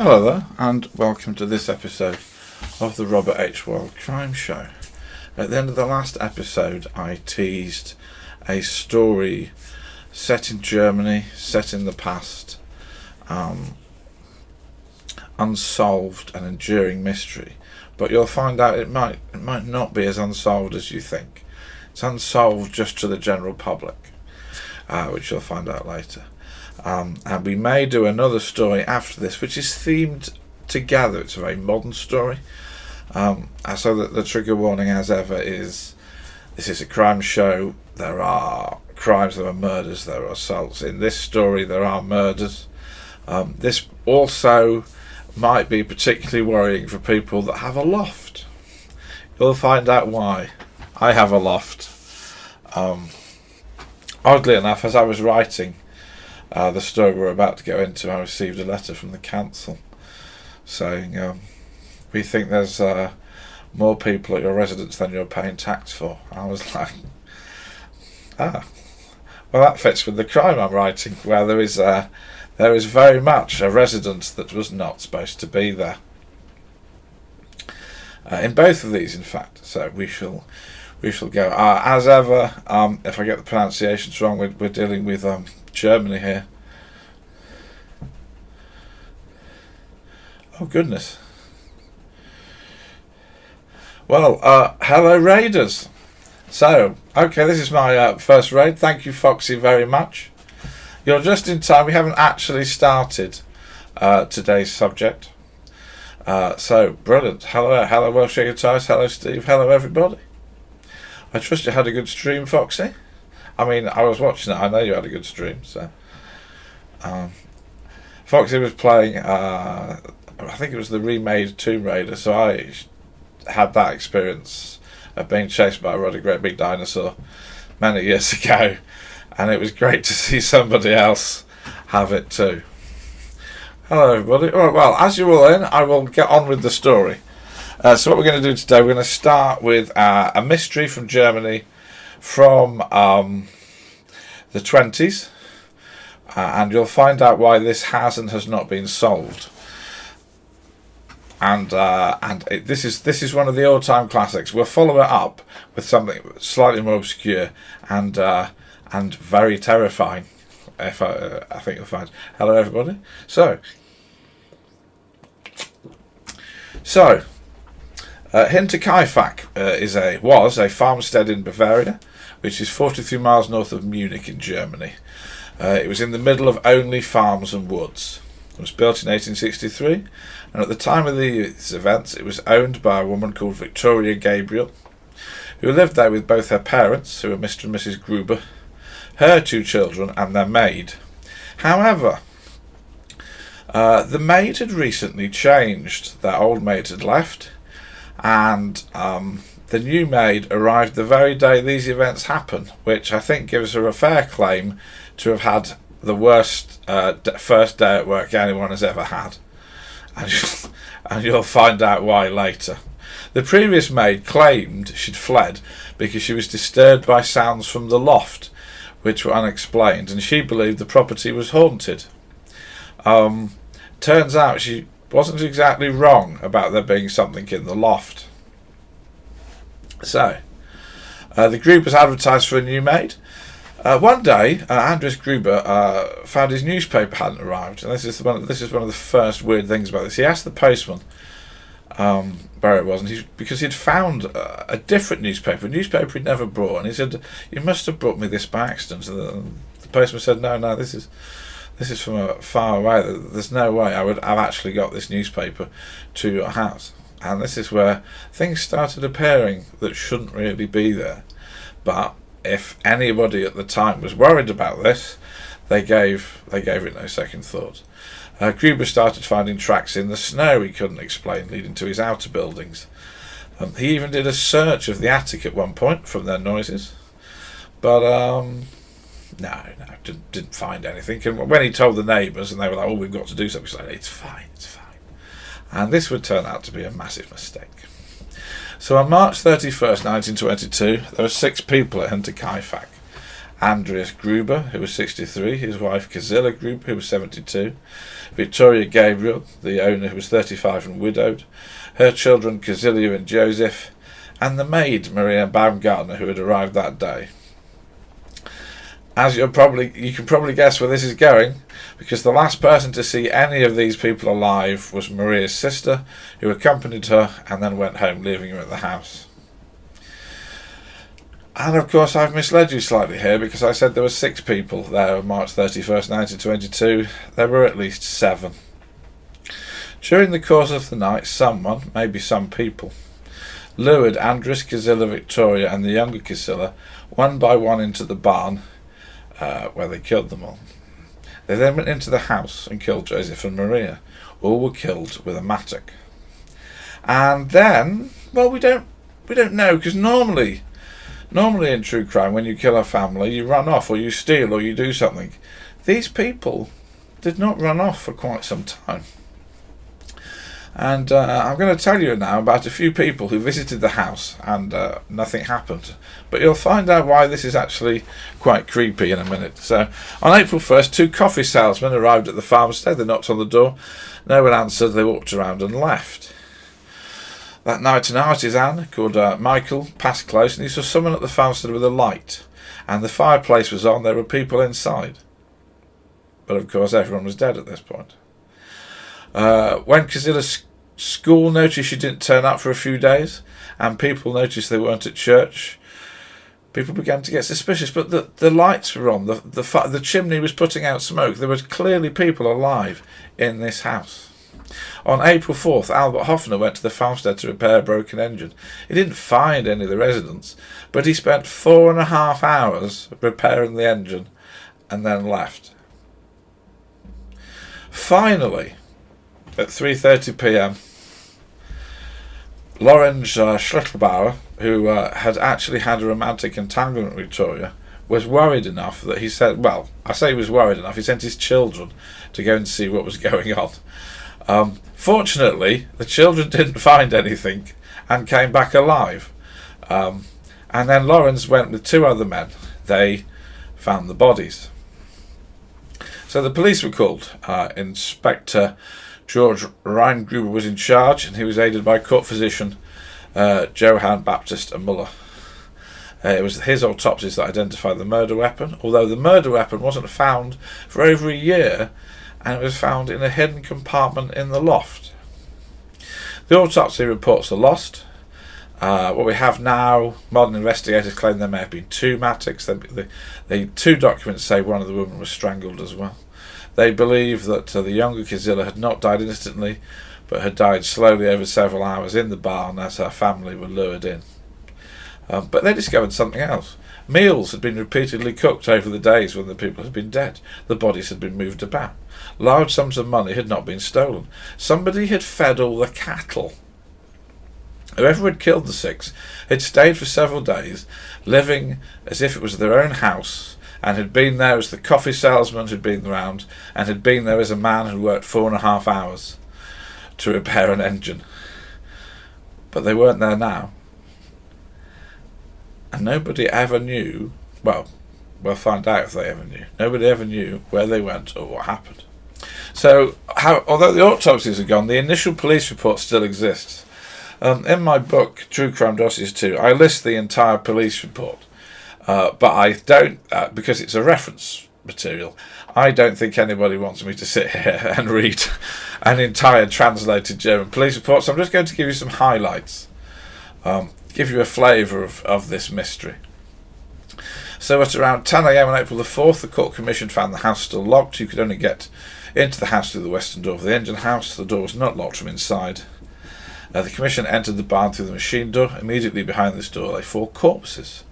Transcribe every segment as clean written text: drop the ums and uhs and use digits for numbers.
Hello there, and welcome to this episode of the Robert H. World Crime Show. At the end of the last episode, I teased a story set in Germany, set in the past, unsolved and enduring mystery. But you'll find out it might not be as unsolved as you think. It's unsolved just to the general public, which you'll find out later. And we may do another story after this, which is themed together. It's a very modern story. So that the trigger warning, as ever, is this is a crime show. There are crimes, there are murders, there are assaults. In this story, there are murders. This also might be particularly worrying for people that have a loft. You'll find out why. I have a loft. Oddly enough, as I was writing the story we're about to go into, I received a letter from the council saying we think there's more people at your residence than you're paying tax for. I was like, well, that fits with the crime I'm writing, where there is very much a residence that was not supposed to be there. In both of these, in fact. So we shall go. As ever, if I get the pronunciations wrong, we're dealing with Germany here. Oh goodness. Well, hello raiders. So, okay, this is my first raid. Thank you, Foxy, very much. You're just in time. We haven't actually started today's subject. So, brilliant. Hello, Welsh Guitars. Hello, Steve. Hello, everybody. I trust you had a good stream, Foxy. I mean, I was watching it. I know you had a good stream. So, Foxy was playing. I think it was the remade Tomb Raider. So I had that experience of being chased by a really great big dinosaur many years ago, and it was great to see somebody else have it too. Hello, everybody. All right, well, as you're all in, I will get on with the story. So what we're going to do today, we're going to start with a mystery from Germany from the 20s, and you'll find out why this has and has not been solved. And this is one of the all-time classics. We'll follow it up with something slightly more obscure and very terrifying. I think you'll find. Hello, everybody. So Hinterkaifeck was a farmstead in Bavaria, which is 43 miles north of Munich in Germany. It was in the middle of only farms and woods. It was built in 1863, and at the time of these events it was owned by a woman called Victoria Gabriel, who lived there with both her parents, who were Mr. and Mrs. Gruber, her two children and their maid. However, the maid had recently changed. Their old maid had left, and the new maid arrived the very day these events happened, which I think gives her a fair claim to have had the worst first day at work anyone has ever had. And you'll find out why later. The previous maid claimed she'd fled because she was disturbed by sounds from the loft, which were unexplained, and she believed the property was haunted. Turns out she wasn't exactly wrong about there being something in the loft. So, the group was advertised for a new maid. One day, Andres Gruber found his newspaper hadn't arrived, and this is one of the first weird things about this. He asked the postman where it was, and because he'd found a different newspaper, a newspaper he'd never brought, and he said, "You must have brought me this by accident." And the postman said, "No, this is from far away. There's no way I've actually got this newspaper to your house." And this is where things started appearing that shouldn't really be there. But if anybody at the time was worried about this, they gave it no second thought. Gruber started finding tracks in the snow he couldn't explain, leading to his outer buildings. He even did a search of the attic at one point from their noises, but no, didn't find anything. And when he told the neighbours, and they were like, "Oh, we've got to do something," he said, "It's fine." And this would turn out to be a massive mistake. So on March 31st, 1922, there were 6 people at Hinterkaifeck, Andreas Gruber, who was 63, his wife Gisela Gruber, who was 72, Victoria Gabriel, the owner, who was 35 and widowed, her children Casilia and Joseph, and the maid Maria Baumgartner, who had arrived that day. As you can probably guess where this is going, because the last person to see any of these people alive was Maria's sister, who accompanied her and then went home, leaving her at the house. And of course I've misled you slightly here, because I said there were 6 people there on March 31st, 1922. There were at least 7. During the course of the night, someone, maybe some people, lured Andres, Gisela, Victoria and the younger Gisela one by one into the barn, where they killed them all. They then went into the house and killed Joseph and Maria. All were killed with a mattock. And then, well, we don't know, because normally in true crime, when you kill a family, you run off or you steal or you do something. These people did not run off for quite some time. And I'm going to tell you now about a few people who visited the house and nothing happened. But you'll find out why this is actually quite creepy in a minute. So, on April 1st, 2 coffee salesmen arrived at the farmstead. They knocked on the door. No one answered. They walked around and left. That night, an artisan called Michael passed close, and he saw someone at the farmstead with a light. And the fireplace was on. There were people inside. But of course, everyone was dead at this point. When Casilla's school noticed she didn't turn up for a few days, and people noticed they weren't at church, people began to get suspicious. But the lights were on, the chimney was putting out smoke. There were clearly people alive in this house. On April 4th, Albert Hoffner went to the farmstead to repair a broken engine. He didn't find any of the residents, but he spent 4.5 hours repairing the engine and then left. Finally, at 3:30 p.m, Lorenz Schlittelbauer, who had actually had a romantic entanglement with Victoria, was worried enough that he said, well, I say he was worried enough, he sent his children to go and see what was going on. Fortunately, the children didn't find anything and came back alive. And then Lorenz went with 2 other men. They found the bodies. So the police were called. Inspector George Reingruber was in charge, and he was aided by court physician Johann Baptist Muller. It was his autopsies that identified the murder weapon, although the murder weapon wasn't found for over a year, and it was found in a hidden compartment in the loft. The autopsy reports are lost. What we have now, modern investigators claim there may have been 2 mattocks. The 2 documents say one of the women was strangled as well. They believe that the younger Gisela had not died instantly, but had died slowly over several hours in the barn as her family were lured in. But they discovered something else. Meals had been repeatedly cooked over the days when the people had been dead. The bodies had been moved about. Large sums of money had not been stolen. Somebody had fed all the cattle. Whoever had killed the 6 had stayed for several days, living as if it was their own house, and had been there as the coffee salesman had been round, and had been there as a man who worked 4.5 hours to repair an engine. But they weren't there now. And nobody ever knew, well, we'll find out if they ever knew. Nobody ever knew where they went or what happened. So, although the autopsies are gone, the initial police report still exists. In my book, True Crime Dossiers 2, I list the entire police report. But I don't, because it's a reference material, I don't think anybody wants me to sit here and read an entire translated German police report, so I'm just going to give you some highlights, give you a flavour of this mystery. So at around 10 a.m. on April the 4th, the Court Commission found the house still locked. You could only get into the house through the western door of the engine house. The door was not locked from inside. The Commission entered the barn through the machine door. Immediately behind this door lay 4 corpses.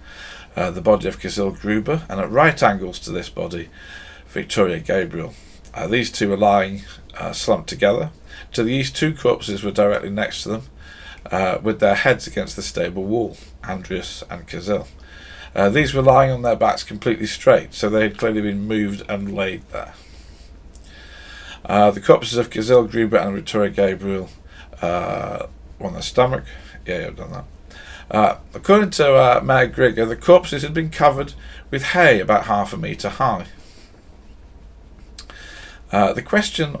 The body of Gisela Gruber, and at right angles to this body, Victoria Gabriel. These 2 were lying slumped together. To the east, 2 corpses were directly next to them, with their heads against the stable wall, Andreas and Gisela. These were lying on their backs completely straight, so they had clearly been moved and laid there. The corpses of Gisela Gruber and Victoria Gabriel on their stomach. Yeah, I've done that. According to Mayor Grigger, the corpses had been covered with hay about 1/2 metre high. The question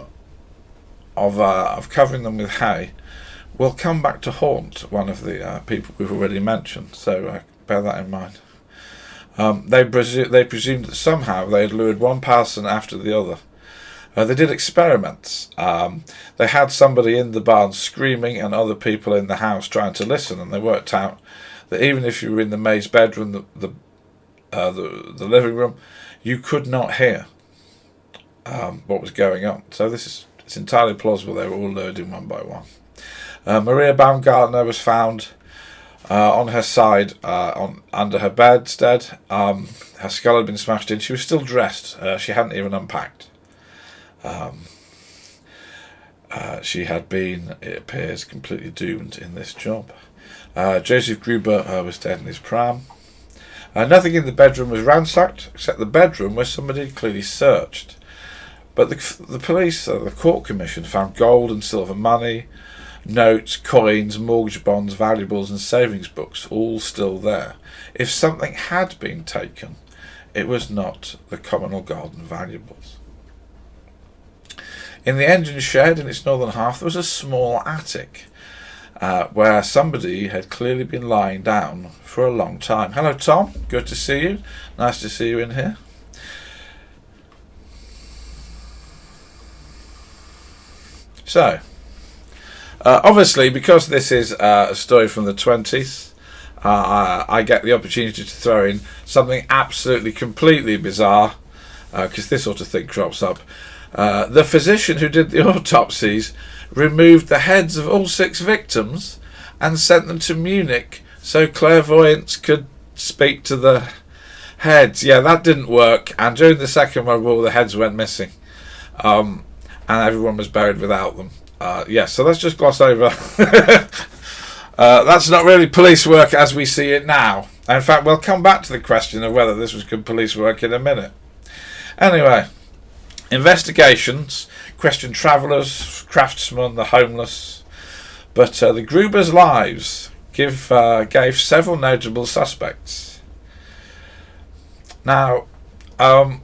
of covering them with hay will come back to haunt one of the people we've already mentioned, so bear that in mind. They presumed that somehow they had lured one person after the other. They did experiments. They had somebody in the barn screaming and other people in the house trying to listen, and they worked out that even if you were in the maid's bedroom, the living room, you could not hear what was going on. So it's entirely plausible they were all lured in one by one. Maria Baumgartner was found on her side, under her bedstead. Her skull had been smashed in. She was still dressed. She hadn't even unpacked. She had been, it appears, completely doomed in this job. Joseph Gruber was dead in his pram. Nothing in the bedroom was ransacked, except the bedroom where somebody had clearly searched. But the police, the court commission, found gold and silver money, notes, coins, mortgage bonds, valuables and savings books, all still there. If something had been taken, it was not the communal gold and valuables. In the engine shed in its northern half there was a small attic where somebody had clearly been lying down for a long time. Hello Tom, good to see you. Nice to see you in here. So, obviously, because this is a story from the 20s, I get the opportunity to throw in something absolutely, completely bizarre, because this sort of thing crops up. The physician who did the autopsies removed the heads of all 6 victims and sent them to Munich so clairvoyants could speak to the heads. Yeah, that didn't work, and during the Second World War the heads went missing. And everyone was buried without them. So let's just gloss over. That's not really police work as we see it now. In fact, we'll come back to the question of whether this was good police work in a minute. Anyway, investigations questioned travellers, craftsmen, the homeless, but the Grubers' lives gave several notable suspects. Now, I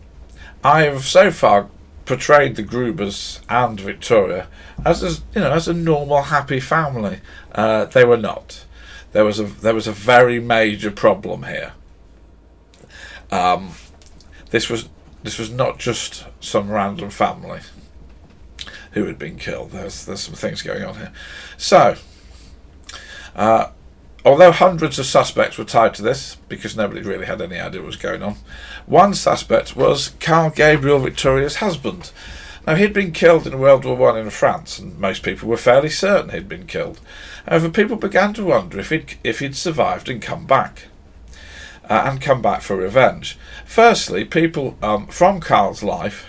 have so far portrayed the Grubers and Victoria as a normal, happy family. They were not. There was a very major problem here. This was not just some random family who had been killed. There's some things going on here. So, although hundreds of suspects were tied to this, because nobody really had any idea what was going on, one suspect was Carl Gabriel, Victoria's husband. Now, he'd been killed in World War I in France, and most people were fairly certain he'd been killed. However, people began to wonder if he'd survived and come back for revenge. Firstly, people from Carl's life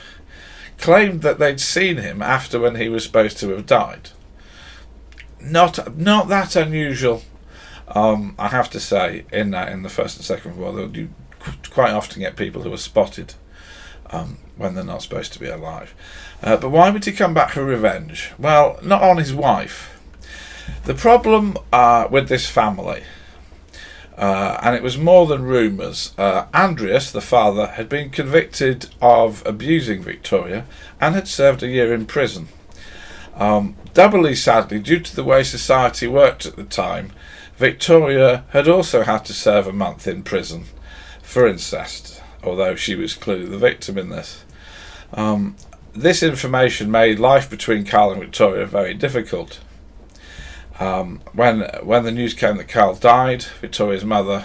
claimed that they'd seen him after when he was supposed to have died. Not that unusual, I have to say, in the First and Second World War. You quite often get people who are spotted when they're not supposed to be alive. But why would he come back for revenge? Well, not on his wife. The problem with this family, and it was more than rumours, Andreas, the father, had been convicted of abusing Victoria and had served a year in prison. Doubly sadly, due to the way society worked at the time, Victoria had also had to serve a month in prison for incest, although she was clearly the victim in this. This information made life between Carl and Victoria very difficult. When the news came that Carl died, Victoria's mother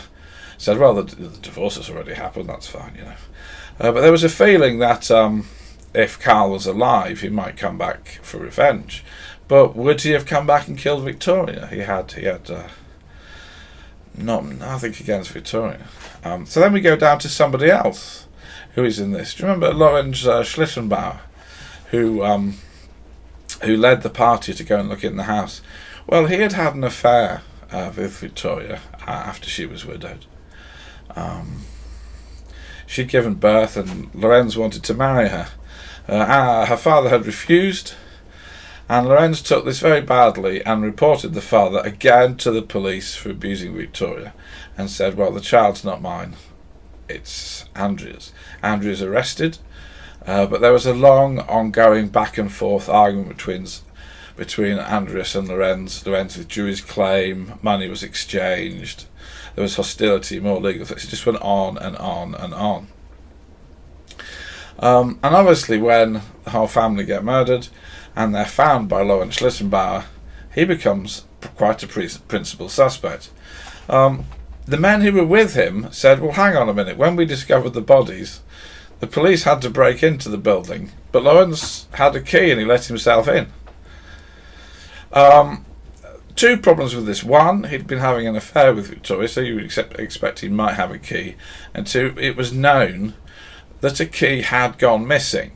said, well, the divorce has already happened, that's fine, but there was a feeling that if Carl was alive, he might come back for revenge. But would he have come back and killed Victoria? He had nothing against Victoria. So then we go down to somebody else who is in this. Do you remember Lorenz Schlittenbauer, who led the party to go and look in the house? Well, he had an affair with Victoria after she was widowed. She'd given birth, and Lorenz wanted to marry her. Her father had refused, And Lorenz took this very badly and reported the father again to the police for abusing Victoria, and said, well, the child's not mine, it's Andrea's. Andrea's arrested, but there was a long ongoing back and forth argument between Andreas and Lorenz. Lorenz withdrew his claim, money was exchanged, there was hostility, more legal things. It just went on and on and on. And obviously when the whole family get murdered and they're found by Lorenz Schlittenbauer, he becomes quite a principal suspect. The men who were with him said, well, hang on a minute, when we discovered the bodies, the police had to break into the building, but Lorenz had a key and he let himself in. Two problems with this. One, he'd been having an affair with Victoria, so you would expect he might have a key. And two, it was known that a key had gone missing.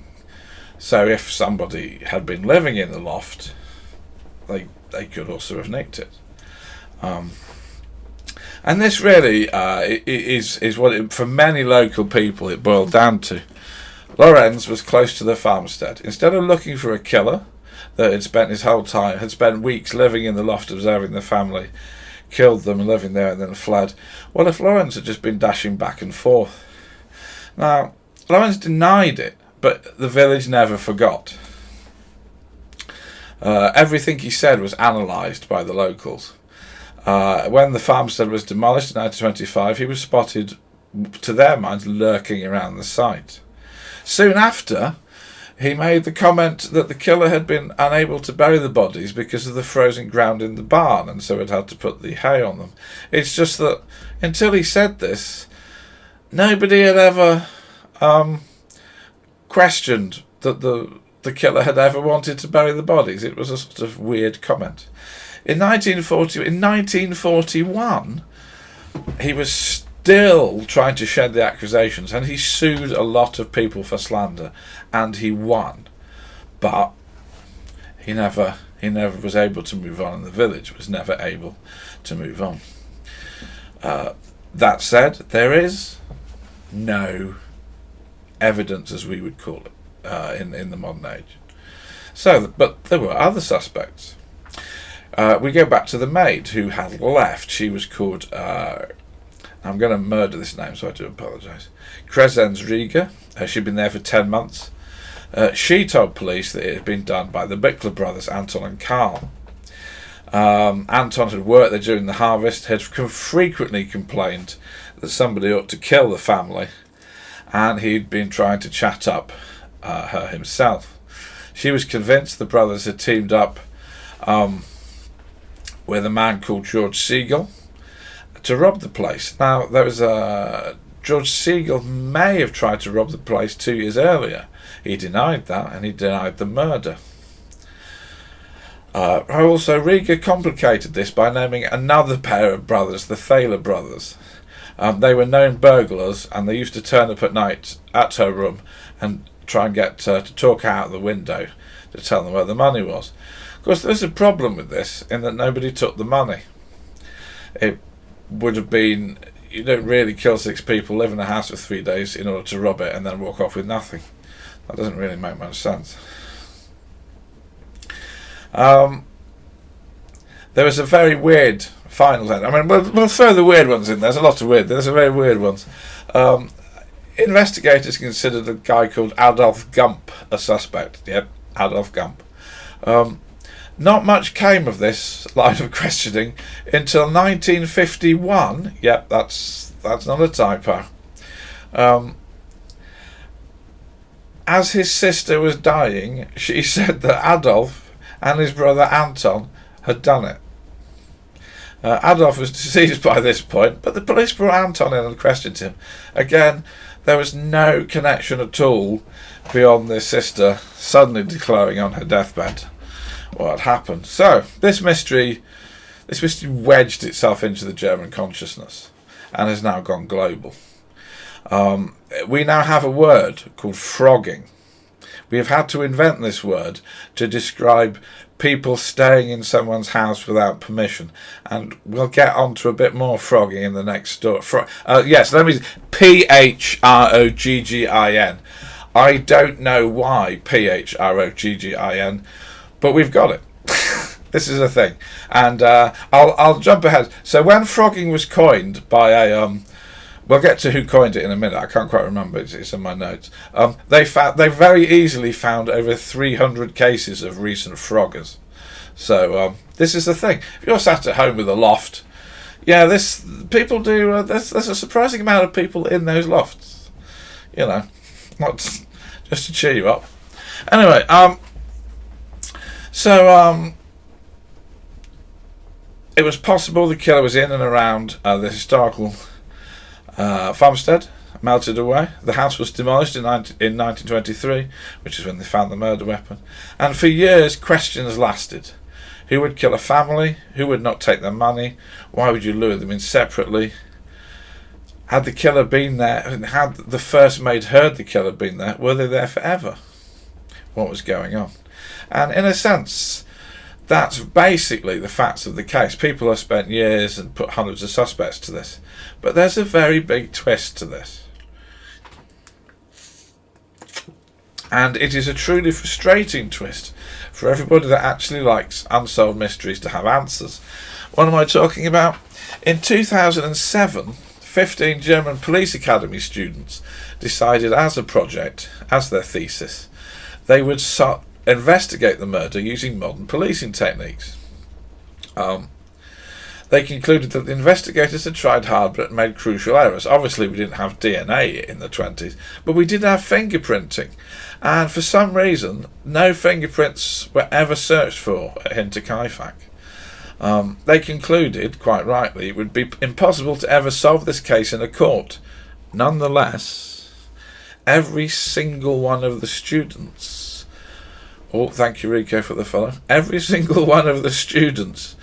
So if somebody had been living in the loft, they could also have nicked it. And this really is what, for many local people, it boiled down to. Lorenz was close to the farmstead. Instead of looking for a killer that had spent weeks living in the loft observing the family, killed them and living there and then fled, well, if Lorenz had just been dashing back and forth. Now, Lorenz denied it, but the village never forgot. Everything he said was analysed by the locals. When the farmstead was demolished in 1925, he was spotted, to their minds, lurking around the site. Soon after, he made the comment that the killer had been unable to bury the bodies because of the frozen ground in the barn, and so had had to put the hay on them. It's just that until he said this, nobody had ever questioned that the killer had ever wanted to bury the bodies. It was a sort of weird comment. In 1941, he was still trying to shed the accusations, and he sued a lot of people for slander, and he won. But he never was able to move on, and the village was never able to move on. That said, there is no evidence, as we would call it, in the modern age. But there were other suspects. We go back to the maid who had left. She was called, I'm going to murder this name, so I do apologise, Crescens Rieger. She'd been there for 10 months. She told police that it had been done by the Bickler brothers, Anton and Karl. Anton had worked there during the harvest, had frequently complained that somebody ought to kill the family, and he'd been trying to chat up her himself. She was convinced the brothers had teamed up with a man called George Siegel to rob the place. Now, there was George Siegel may have tried to rob the place 2 years earlier. He denied that, and he denied the murder. Also, Rieger complicated this by naming another pair of brothers, the Thaler brothers. They were known burglars, and they used to turn up at night at her room and try and get her to talk out the window to tell them where the money was. Of course, there's a problem with this in that nobody took the money. It would have been, you don't really kill 6 people, live in a house for 3 days in order to rob it and then walk off with nothing. That doesn't really make much sense. There was a very weird final end. I mean, we'll throw the weird ones in. There's a lot of weird. There's a very weird ones. Investigators considered a guy called Adolf Gump a suspect. Yep, Adolf Gump. Not much came of this line of questioning until 1951. Yep, that's not a typo. As his sister was dying, she said that Adolf and his brother Anton had done it. Adolf was deceased by this point, but the police brought Anton in and questioned him. Again, there was no connection at all beyond this sister suddenly declaring on her deathbed what had happened. So this mystery wedged itself into the German consciousness and has now gone global. We now have a word called frogging. We have had to invent this word to describe people staying in someone's house without permission, and we'll get on to a bit more frogging in the next story. Yes, let me. PHROGGIN. I don't know why PHROGGIN, but we've got it. This is a thing, and I'll jump ahead. So when frogging was coined by a we'll get to who coined it in a minute. I can't quite remember. It's in my notes. They very easily found over 300 cases of recent froggers. So this is the thing. If you're sat at home with a loft, yeah, people do. There's a surprising amount of people in those lofts. You know, not just to cheer you up. Anyway, it was possible the killer was in and around the historical farmstead, melted away. The house was demolished in 1923, which is when they found the murder weapon. And for years, questions lasted. Who would kill a family? Who would not take their money? Why would you lure them in separately? Had the killer been there, and had the first maid heard the killer been there, were they there forever? What was going on? And in a sense, that's basically the facts of the case. People have spent years and put hundreds of suspects to this. But there's a very big twist to this. And it is a truly frustrating twist for everybody that actually likes unsolved mysteries to have answers. What am I talking about? In 2007, 15 German police academy students decided as a project, as their thesis, they would investigate the murder using modern policing techniques. They concluded that the investigators had tried hard but made crucial errors. Obviously we didn't have DNA in the 20s, but we did have fingerprinting, and for some reason no fingerprints were ever searched for at Hinterkaifeck. They concluded, quite rightly, it would be impossible to ever solve this case in a court. Nonetheless, every single one of the students, oh, thank you Rico for the follow, every single one of the students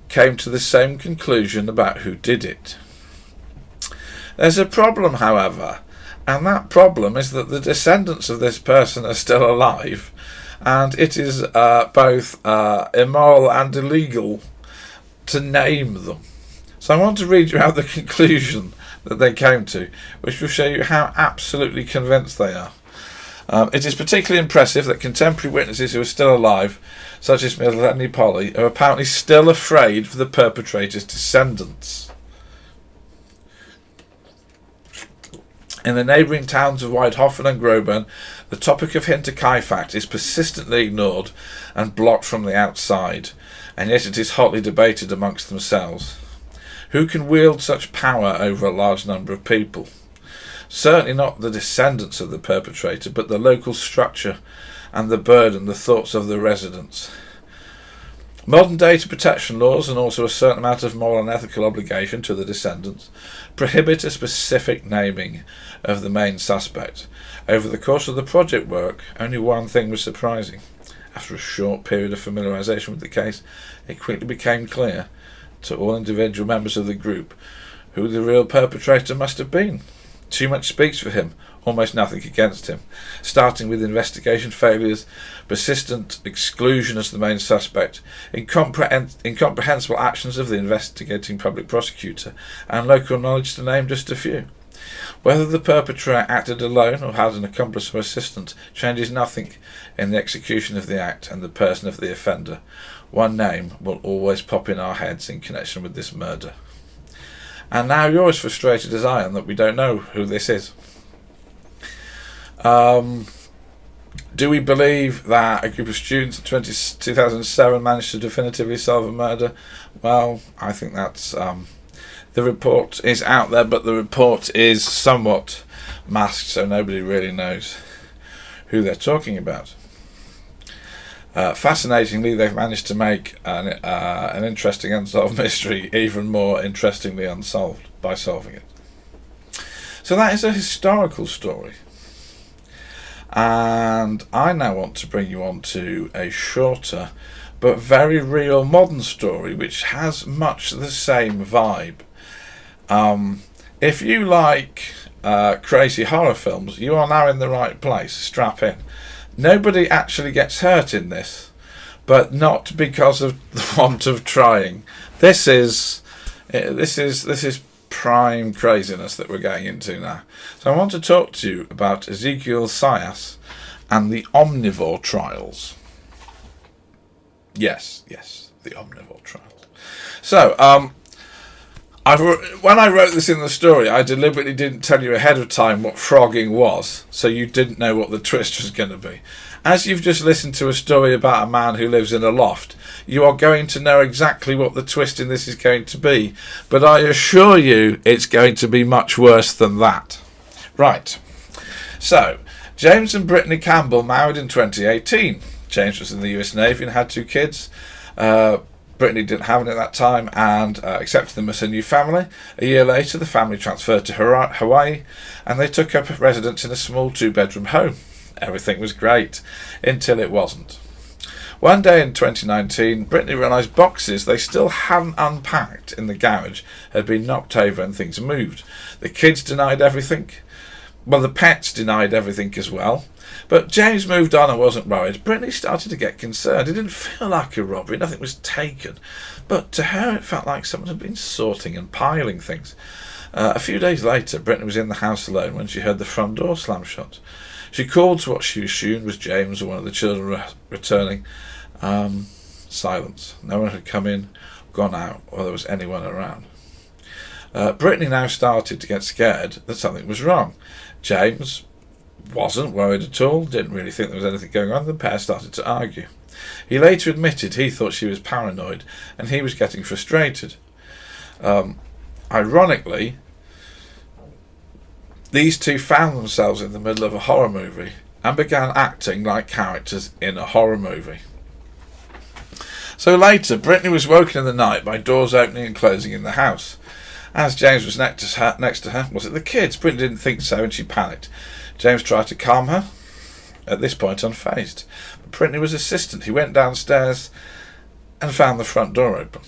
came to the same conclusion about who did it. There's a problem, however, and that problem is that the descendants of this person are still alive, and it is both immoral and illegal to name them. So I want to read you out the conclusion that they came to, which will show you how absolutely convinced they are. It is particularly impressive that contemporary witnesses who are still alive, such as Melanie Polly, are apparently still afraid for the perpetrator's descendants. In the neighbouring towns of Weidhofen and Groben, the topic of Hinterkaifeck is persistently ignored and blocked from the outside, and yet it is hotly debated amongst themselves. Who can wield such power over a large number of people? Certainly not the descendants of the perpetrator, but the local structure and the burden, the thoughts of the residents. Modern data protection laws, and also a certain amount of moral and ethical obligation to the descendants, prohibit a specific naming of the main suspect. Over the course of the project work, only one thing was surprising. After a short period of familiarisation with the case, it quickly became clear to all individual members of the group who the real perpetrator must have been. Too much speaks for him, almost nothing against him, starting with investigation failures, persistent exclusion as the main suspect, incomprehensible actions of the investigating public prosecutor, and local knowledge to name just a few. Whether the perpetrator acted alone or had an accomplice or assistant changes nothing in the execution of the act and the person of the offender. One name will always pop in our heads in connection with this murder. And now you're as frustrated as I am that we don't know who this is. Do we believe that a group of students in 2007 managed to definitively solve a murder? Well, I think that's... the report is out there, but the report is somewhat masked, so nobody really knows who they're talking about. Fascinatingly, they've managed to make an interesting unsolved mystery even more interestingly unsolved by solving it. So that is a historical story. And I now want to bring you on to a shorter but very real modern story which has much the same vibe. If you like crazy horror films, you are now in the right place. Strap in. Nobody actually gets hurt in this, but not because of the want of trying. This is prime craziness that we're going into now. So I want to talk to you about Ezekiel Sayas and the Omnivore Trials. Yes, the Omnivore Trials. So, when I wrote this in the story, I deliberately didn't tell you ahead of time what frogging was, so you didn't know what the twist was going to be. As you've just listened to a story about a man who lives in a loft, you are going to know exactly what the twist in this is going to be, but I assure you it's going to be much worse than that. Right, so James and Brittany Campbell married in 2018. James was in the US Navy and had 2 kids. Brittany didn't have any at that time and accepted them as her new family. A year later, the family transferred to Hawaii and they took up residence in a small 2-bedroom home. Everything was great, until it wasn't. One day in 2019, Brittany realised boxes they still hadn't unpacked in the garage had been knocked over and things moved. The kids denied everything. Well, the pets denied everything as well. But James moved on and wasn't worried. Brittany started to get concerned. It didn't feel like a robbery. Nothing was taken. But to her, it felt like someone had been sorting and piling things. A few days later, Brittany was in the house alone when she heard the front door slam shut. She called to what she assumed was James or one of the children returning. Silence. No one had come in, gone out, or there was anyone around. Brittany now started to get scared that something was wrong. James wasn't worried at all, didn't really think there was anything going on. The pair started to argue. He later admitted he thought she was paranoid and he was getting frustrated. Ironically, these two found themselves in the middle of a horror movie and began acting like characters in a horror movie. So later, Brittany was woken in the night by doors opening and closing in the house. As James was next to her, was it the kids? Brittany didn't think so and she panicked. James tried to calm her, at this point unfazed. But Brittany was insistent. He went downstairs and found the front door open.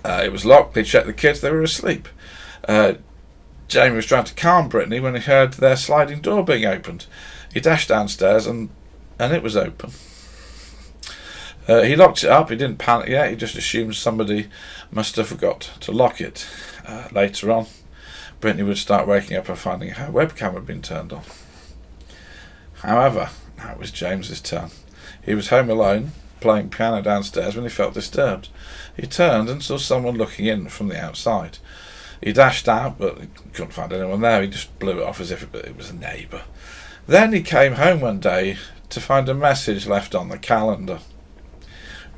It was locked. He checked the kids. They were asleep. James was trying to calm Brittany when he heard their sliding door being opened. He dashed downstairs and it was open. He locked it up. He didn't panic yet. He just assumed somebody must have forgot to lock it. Later on, Brittany would start waking up and finding her webcam had been turned on. However, now it was James's turn. He was home alone, playing piano downstairs when he felt disturbed. He turned and saw someone looking in from the outside. He dashed out, but he couldn't find anyone there. He just blew it off as if it was a neighbour. Then he came home one day to find a message left on the calendar.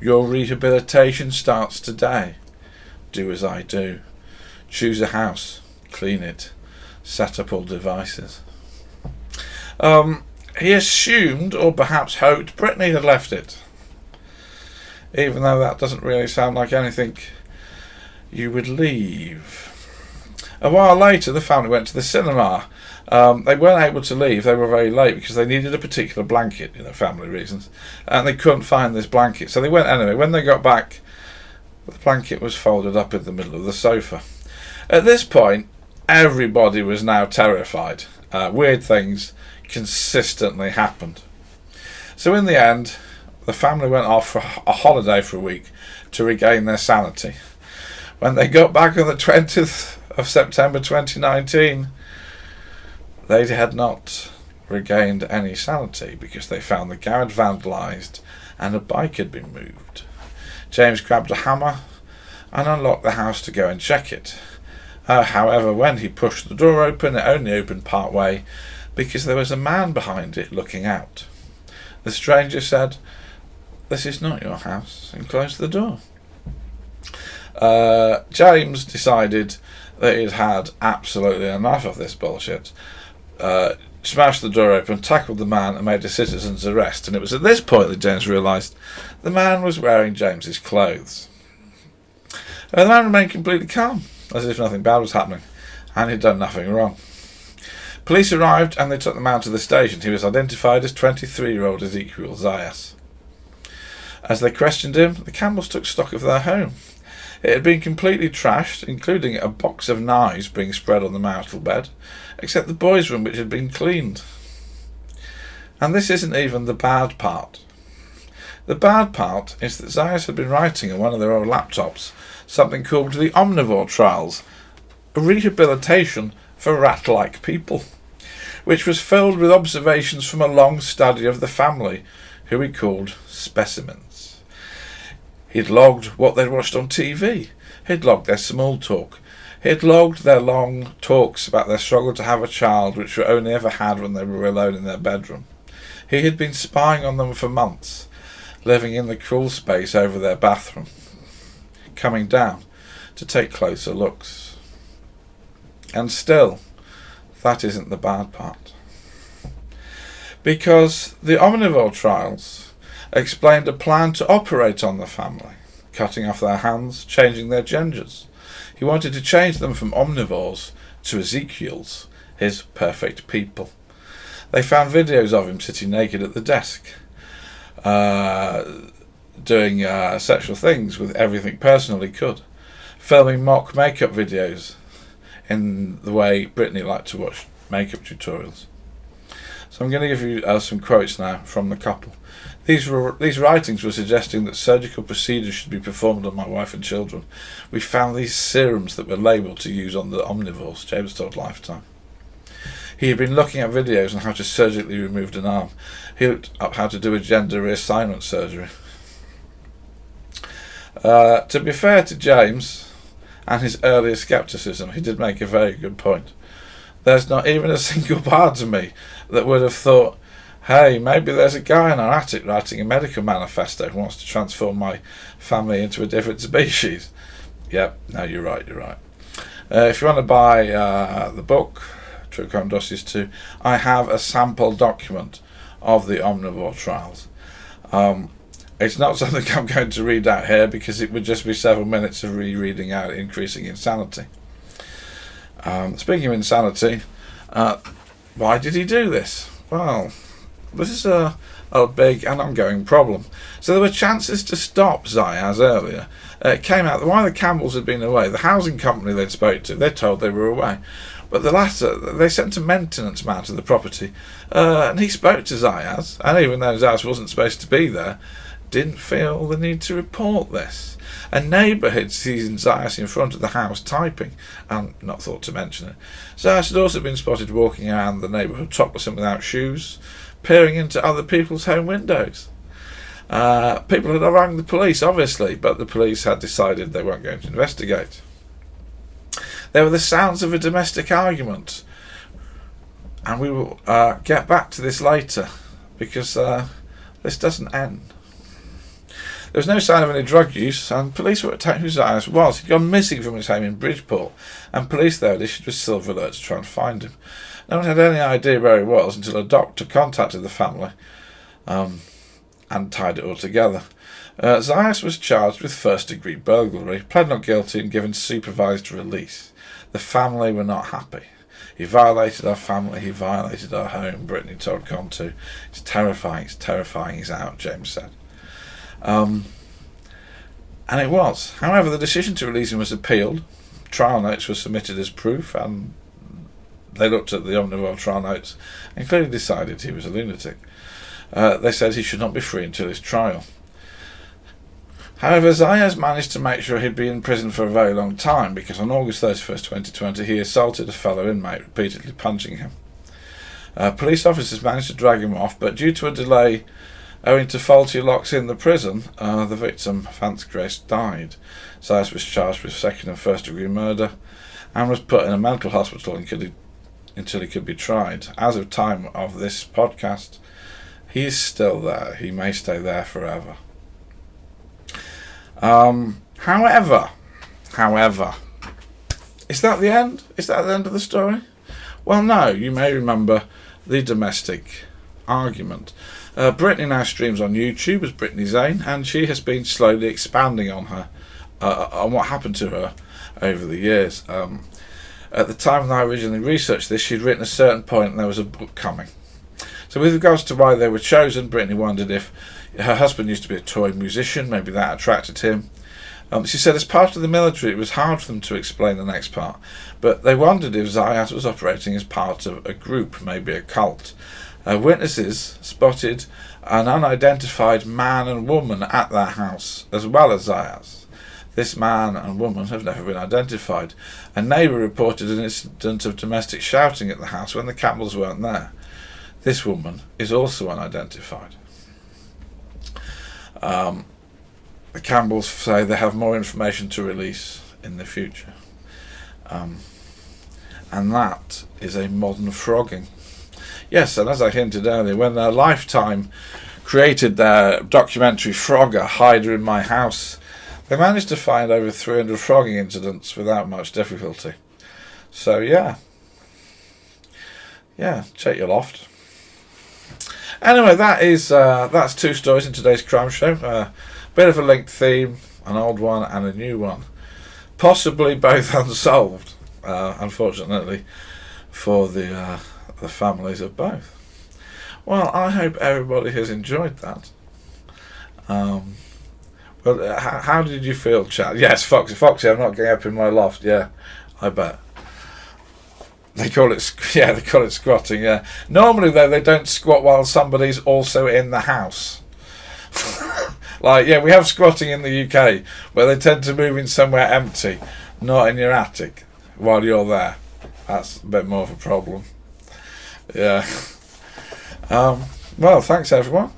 Your rehabilitation starts today. Do as I do. Choose a house. Clean it. Set up all devices. He assumed, or perhaps hoped, Brittany had left it. Even though that doesn't really sound like anything you would leave. A while later, the family went to the cinema. They weren't able to leave. They were very late because they needed a particular blanket, family reasons, and they couldn't find this blanket. So they went anyway. When they got back, the blanket was folded up in the middle of the sofa. At this point, everybody was now terrified. Weird things consistently happened. So in the end, the family went off for a holiday for a week to regain their sanity. When they got back on the 20th of September 2019, they had not regained any sanity because they found the garage vandalised and a bike had been moved. James grabbed a hammer and unlocked the house to go and check it. However, when he pushed the door open, it only opened part way because there was a man behind it looking out. The stranger said, "This is not your house," and closed the door. James decided that he'd had absolutely enough of this bullshit. Smashed the door open, tackled the man and made a citizen's arrest, and it was at this point that James realised the man was wearing James's clothes. The man remained completely calm, as if nothing bad was happening, and he'd done nothing wrong. Police arrived and they took the man to the station. He was identified as 23-year-old Ezekiel Zayas. As they questioned him, the Campbells took stock of their home. It had been completely trashed, including a box of knives being spread on the marital bed, except the boys' room, which had been cleaned. And this isn't even the bad part. The bad part is that Zayas had been writing on one of their old laptops something called the Omnivore Trials, a rehabilitation for rat-like people, which was filled with observations from a long study of the family, who he called specimens. He'd logged what they'd watched on TV. He'd logged their small talk. He'd logged their long talks about their struggle to have a child, which were only ever had when they were alone in their bedroom. He had been spying on them for months, living in the crawl space over their bathroom, coming down to take closer looks. And still, that isn't the bad part. Because the Omnivore Trials explained a plan to operate on the family, cutting off their hands, changing their genders. He wanted to change them from omnivores to Ezekiels, his perfect people. They found videos of him sitting naked at the desk, doing sexual things with everything personal he could, filming mock makeup videos in the way Brittany liked to watch makeup tutorials. So I'm going to give you some quotes now from the couple. These writings were suggesting that surgical procedures should be performed on my wife and children. We found these serums that were labelled to use on the omnivores, James told Lifetime. He had been looking at videos on how to surgically remove an arm. He looked up how to do a gender reassignment surgery. To be fair to James and his earlier scepticism, he did make a very good point. There's not even a single part of me that would have thought, hey, maybe there's a guy in our attic writing a medical manifesto who wants to transform my family into a different species. Yep, no, you're right. If you want to buy the book, True Crime Dossiers 2, I have a sample document of the Omnivore Trials. It's not something I'm going to read out here because it would just be several minutes of rereading out Increasing Insanity. Speaking of insanity, why did he do this? Well, this is a big and ongoing problem. So there were chances to stop Zayas earlier. It came out that while the Campbells had been away, the housing company they'd spoke to, they're told they were away. But the latter, they sent a maintenance man to the property, and he spoke to Zayas, and even though Zayas wasn't supposed to be there, didn't feel the need to report this. A neighbour had seen Zayas in front of the house typing, and not thought to mention it. Zayas had also been spotted walking around the neighbourhood topless and without shoes, peering into other people's home windows. People had rang the police, obviously, but the police had decided they weren't going to investigate. There were the sounds of a domestic argument, and we will get back to this later, because this doesn't end. There was no sign of any drug use, and police were at who Zayas was. He'd gone missing from his home in Bridgeport, and police there had issued a silver alert to try and find him. No one had any idea where he was until a doctor contacted the family and tied it all together. Zayas was charged with first-degree burglary, pled not guilty, and given supervised release. The family were not happy. He violated our family, he violated our home, Brittany told Com2. It's terrifying, he's out, James said. And it was. However, the decision to release him was appealed. Trial notes were submitted as proof, and they looked at the Omnivore trial notes and clearly decided he was a lunatic. They said he should not be free until his trial. However, Zayas managed to make sure he'd be in prison for a very long time, because on August 31st, 2020, he assaulted a fellow inmate, repeatedly punching him. Police officers managed to drag him off, but due to a delay owing to faulty locks in the prison, the victim, Vance Grace, died. Zayas was charged with second and first degree murder and was put in a mental hospital until he could be tried. As of time of this podcast, he is still there. He may stay there forever. However, is that the end? Is that the end of the story? Well, no. You may remember the domestic argument. Brittany now streams on YouTube as Brittany Zane, and she has been slowly expanding on what happened to her over the years. At the time when I originally researched this, she'd written a certain point and there was a book coming. So with regards to why they were chosen, Brittany wondered if her husband used to be a toy musician, maybe that attracted him. She said as part of the military it was hard for them to explain the next part, but they wondered if Zayas was operating as part of a group, maybe a cult. Witnesses spotted an unidentified man and woman at their house, as well as Zayas. This man and woman have never been identified. A neighbour reported an incident of domestic shouting at the house when the Campbells weren't there. This woman is also unidentified. the Campbells say they have more information to release in the future. And that is a modern frogging. Yes, and as I hinted earlier, when Lifetime created their documentary Frogger, Hider in My House, they managed to find over 300 frogging incidents without much difficulty. So yeah, check your loft. Anyway, that's 2 stories in today's crime show. Bit of a linked theme, an old one and a new one, possibly both unsolved. Unfortunately, for the families of both. Well, I hope everybody has enjoyed that. But how did you feel, chat? Yes, Foxy, I'm not getting up in my loft. Yeah, I bet. They call it squatting. Yeah. Normally, though, they don't squat while somebody's also in the house. Like, yeah, we have squatting in the UK, but they tend to move in somewhere empty, not in your attic while you're there. That's a bit more of a problem. Yeah. Well, thanks everyone.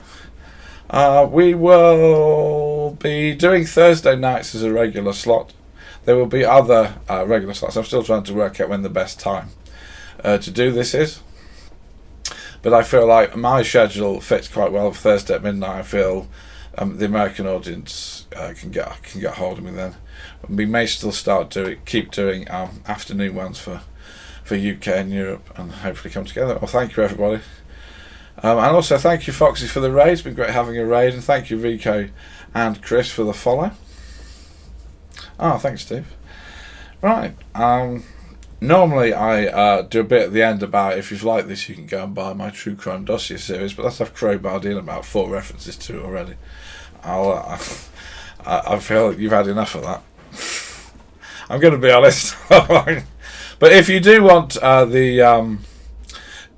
We will be doing Thursday nights as a regular slot. There will be other regular slots. I'm still trying to work out when the best time to do this is. But I feel like my schedule fits quite well for Thursday at midnight. I feel the American audience can get hold of me then. We may still keep doing afternoon ones for UK and Europe, and hopefully come together. Well, thank you everybody, and also thank you Foxy for the raid. It's been great having a raid, and thank you Rico and Chris for the follow. Oh, thanks Steve. Right, normally I do a bit at the end about, if you've liked this you can go and buy my True Crime Dossier series, but that's I've crowbarred in about 4 references to it already. I feel you've had enough of that. I'm going to be honest. But if you do want to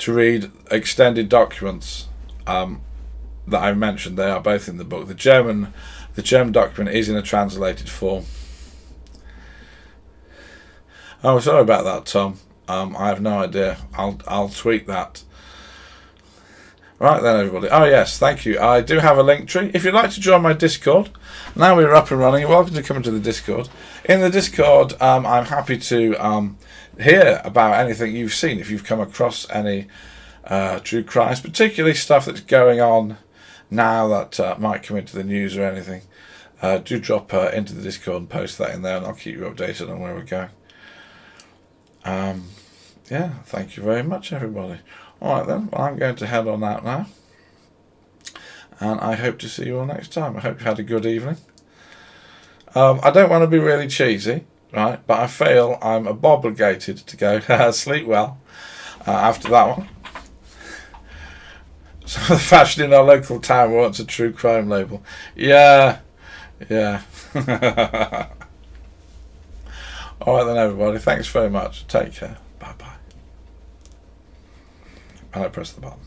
read extended documents that I mentioned, they are both in the book. The German document is in a translated form. Oh, sorry about that, Tom. I have no idea. I'll tweak that. Right then, everybody. Oh yes, thank you. I do have a link tree. If you'd like to join my Discord, now we're up and running, you're welcome to come into the Discord. In the Discord, I'm happy to hear about anything you've seen. If you've come across any true crimes, particularly stuff that's going on now that might come into the news or anything, do drop into the Discord and post that in there, and I'll keep you updated on where we're going. Yeah, thank you very much, everybody. Alright then, well, I'm going to head on out now, and I hope to see you all next time. I hope you had a good evening. I don't want to be really cheesy, right, but I feel I'm obligated to go sleep well after that one. Some of the fashion in our local town wants a true crime label. Yeah. Alright then everybody, thanks very much. Take care. Bye bye. And I press the button.